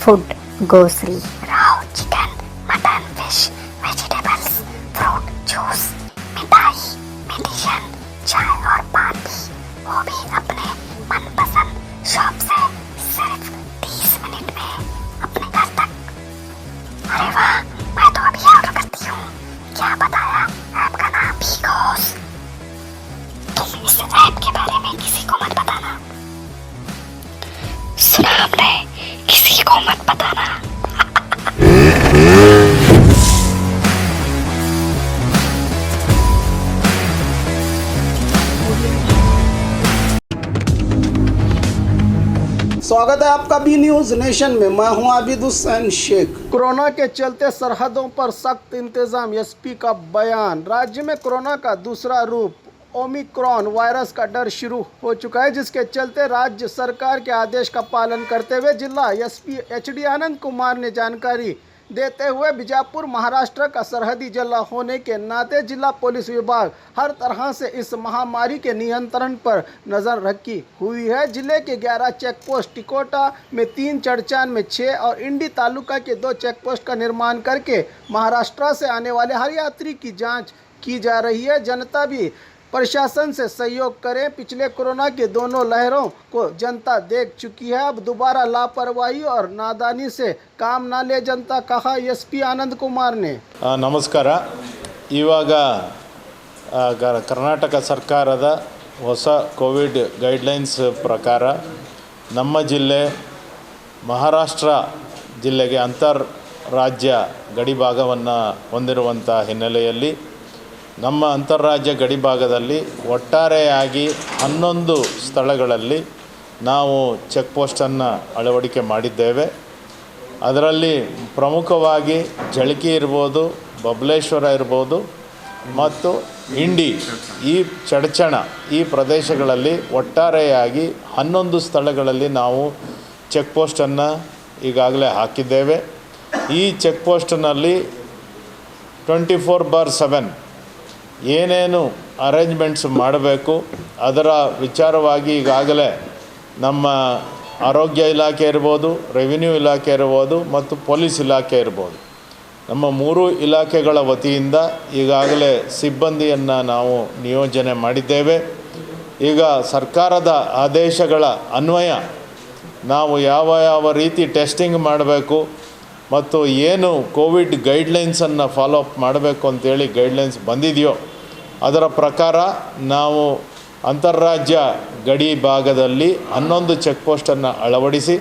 food, grocery, raw chicken, mutton, fish, vegetables, fruit, juice, मिठाई, medicine, चाय और पान भी, वो भी अपने मनपसंद शॉप से सिर्फ 30 मिनट में अपने घर तक। अरे वाह, मैं तो अभी ऑर्डर करती हूँ। क्या बताया? ऐप का नाम बिगोस। तुम इस ऐप के बारे में किसी को मत बताना। सुना हमने, किसी को मत बताना। स्वागत है आपका बी न्यूज नेशन में। मैं हूं आबिद हुसैन शेख। कोरोना के चलते सरहदों पर सख्त इंतजाम, एसपी का बयान। राज्य में कोरोना का दूसरा रूप ओमिक्रॉन वायरस का डर शुरू हो चुका है, जिसके चलते राज्य सरकार के आदेश का पालन करते हुए जिला एसपी एचडी आनंद कुमार ने जानकारी देते हुए बीजापुर महाराष्ट्र का सरहदी जिला होने के नाते जिला पुलिस विभाग हर तरह से इस महामारी के नियंत्रण पर नजर रखी हुई है। जिले के 11 चेक पोस्ट, टिकोटा में 3, चड़चान में 6 और इंडी तालुका के 2 चेक पोस्ट का निर्माण करके महाराष्ट्र से आने वाले हर यात्री की जांच की जा रही है। जनता भी प्रशासन से सहयोग करें। पिछले कोरोना के दोनों लहरों को जनता देख चुकी है, अब दोबारा लापरवाही और नादानी से काम ना ले जनता, कहा एसपी आनंद कुमार ने। ನಮಸ್ಕಾರ. ಇವಾಗ ಕರ್ನಾಟಕ ಸರ್ಕಾರದ ಹೊಸ ಕೋವಿಡ್ ಗೈಡ್ಲೈನ್ಸ್ ಪ್ರಕಾರ ನಮ್ಮ ಜಿಲ್ಲೆ ಮಹಾರಾಷ್ಟ್ರ ಜಿಲ್ಲೆಗೆ ಅಂತರ್ ರಾಜ್ಯ ಗಡಿಭಾಗವನ್ನು ಹೊಂದಿರುವಂಥ ಹಿನ್ನೆಲೆಯಲ್ಲಿ ನಮ್ಮ ಅಂತಾರಾಜ್ಯ ಗಡಿಭಾಗದಲ್ಲಿ ಒಟ್ಟಾರೆಯಾಗಿ 11 ಸ್ಥಳಗಳಲ್ಲಿ ನಾವು ಚೆಕ್ ಪೋಸ್ಟನ್ನು ಅಳವಡಿಕೆ ಮಾಡಿದ್ದೇವೆ. ಅದರಲ್ಲಿ ಪ್ರಮುಖವಾಗಿ ಜಳಕಿ ಇರ್ಬೋದು, ಬಬಲೇಶ್ವರ ಇರ್ಬೋದು ಮತ್ತು ಇಂಡಿ, ಈ ಚಡಚಣ, ಈ ಪ್ರದೇಶಗಳಲ್ಲಿ ಒಟ್ಟಾರೆಯಾಗಿ 11 ಸ್ಥಳಗಳಲ್ಲಿ ನಾವು ಚೆಕ್ ಪೋಸ್ಟನ್ನು ಈಗಾಗಲೇ ಹಾಕಿದ್ದೇವೆ. ಈ ಚೆಕ್ ಪೋಸ್ಟ್ನಲ್ಲಿ 24/7 ಏನೇನು ಅರೇಂಜ್ಮೆಂಟ್ಸ್ ಮಾಡಬೇಕು ಅದರ ವಿಚಾರವಾಗಿ ಈಗಾಗಲೇ ನಮ್ಮ ಆರೋಗ್ಯ ಇಲಾಖೆ ಇರ್ಬೋದು, ರೆವಿನ್ಯೂ ಇಲಾಖೆ ಇರ್ಬೋದು ಮತ್ತು ಪೊಲೀಸ್ ಇಲಾಖೆ ಇರ್ಬೋದು, ನಮ್ಮ 3 ಇಲಾಖೆಗಳ ವತಿಯಿಂದ ಈಗಾಗಲೇ ಸಿಬ್ಬಂದಿಯನ್ನು ನಾವು ನಿಯೋಜನೆ ಮಾಡಿದ್ದೇವೆ. ಈಗ ಸರ್ಕಾರದ ಆದೇಶಗಳ ಅನ್ವಯ ನಾವು ಯಾವ ರೀತಿ ಟೆಸ್ಟಿಂಗ್ ಮಾಡಬೇಕು ಮತ್ತು ಏನು ಕೋವಿಡ್ ಗೈಡ್ಲೈನ್ಸನ್ನು ಫಾಲೋ ಅಪ್ ಮಾಡಬೇಕು ಅಂತೇಳಿ ಗೈಡ್ಲೈನ್ಸ್ ಬಂದಿದೆಯೋ ಅದರ ಪ್ರಕಾರ ನಾವು ಅಂತಾರಾಜ್ಯ ಗಡಿ ಭಾಗದಲ್ಲಿ 11 ಚೆಕ್ ಪೋಸ್ಟನ್ನು ಅಳವಡಿಸಿ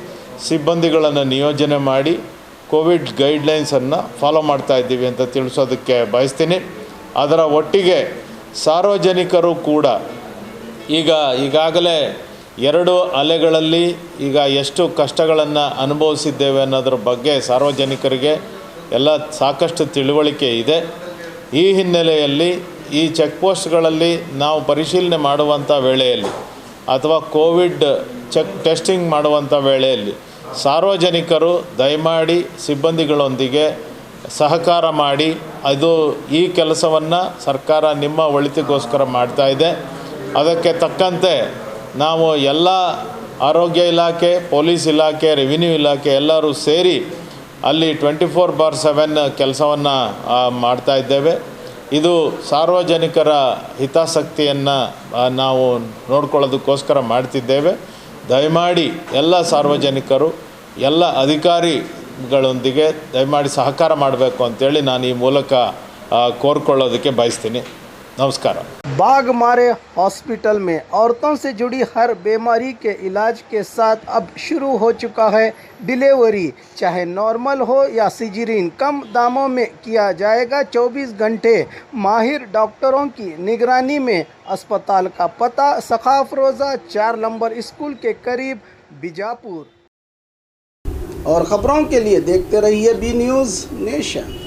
ಸಿಬ್ಬಂದಿಗಳನ್ನು ನಿಯೋಜನೆ ಮಾಡಿ ಕೋವಿಡ್ ಗೈಡ್ಲೈನ್ಸನ್ನು ಫಾಲೋ ಮಾಡ್ತಾ ಇದ್ದೀವಿ ಅಂತ ತಿಳಿಸೋದಕ್ಕೆ ಬಯಸ್ತೀನಿ. ಅದರ ಒಟ್ಟಿಗೆ ಸಾರ್ವಜನಿಕರು ಕೂಡ ಈಗಾಗಲೇ 2 ಅಲೆಗಳಲ್ಲಿ ಈಗ ಎಷ್ಟು ಕಷ್ಟಗಳನ್ನು ಅನುಭವಿಸಿದ್ದೇವೆ ಅನ್ನೋದ್ರ ಬಗ್ಗೆ ಸಾರ್ವಜನಿಕರಿಗೆ ಎಲ್ಲ ಸಾಕಷ್ಟು ತಿಳುವಳಿಕೆ ಇದೆ. ಈ ಹಿನ್ನೆಲೆಯಲ್ಲಿ ಈ ಚೆಕ್ ಪೋಸ್ಟ್ಗಳಲ್ಲಿ ನಾವು ಪರಿಶೀಲನೆ ಮಾಡುವಂಥ ವೇಳೆಯಲ್ಲಿ ಅಥವಾ ಕೋವಿಡ್ ಟೆಸ್ಟಿಂಗ್ ಮಾಡುವಂಥ ವೇಳೆಯಲ್ಲಿ ಸಾರ್ವಜನಿಕರು ದಯಮಾಡಿ ಸಿಬ್ಬಂದಿಗಳೊಂದಿಗೆ ಸಹಕಾರ ಮಾಡಿ, ಅದು ಈ ಕೆಲಸವನ್ನು ಸರ್ಕಾರ ನಿಮ್ಮ ಒಳಿತಿಗೋಸ್ಕರ ಮಾಡ್ತಾಯಿದೆ. ಅದಕ್ಕೆ ತಕ್ಕಂತೆ ನಾವು ಎಲ್ಲ ಆರೋಗ್ಯ ಇಲಾಖೆ, ಪೊಲೀಸ್ ಇಲಾಖೆ, ರೆವಿನ್ಯೂ ಇಲಾಖೆ ಎಲ್ಲರೂ ಸೇರಿ ಅಲ್ಲಿ 24/7 ಕೆಲಸವನ್ನು ಮಾಡ್ತಾಯಿದ್ದೇವೆ. ಇದು ಸಾರ್ವಜನಿಕರ ಹಿತಾಸಕ್ತಿಯನ್ನು ನಾವು ನೋಡ್ಕೊಳ್ಳೋದಕ್ಕೋಸ್ಕರ ಮಾಡ್ತಿದ್ದೇವೆ. ದಯಮಾಡಿ ಎಲ್ಲ ಸಾರ್ವಜನಿಕರು ಎಲ್ಲ ಅಧಿಕಾರಿಗಳೊಂದಿಗೆ ದಯಮಾಡಿ ಸಹಕಾರ ಮಾಡಬೇಕು ಅಂತೇಳಿ ನಾನು ಈ ಮೂಲಕ ಕೋರ್ಕೊಳ್ಳೋದಕ್ಕೆ ಬಯಸ್ತೀನಿ. नमस्कार। बाघमारे हॉस्पिटल में औरतों से जुड़ी हर बीमारी के इलाज के साथ अब शुरू हो चुका है डिलीवरी, चाहे नॉर्मल हो या सिजेरियन, कम दामों में किया जाएगा। 24 घंटे माहिर डॉक्टरों की निगरानी में। अस्पताल का पता सखाफरोजा 4 नंबर स्कूल के करीब, बीजापुर। और ख़बरों के लिए देखते रहिए बी न्यूज़ नेशन।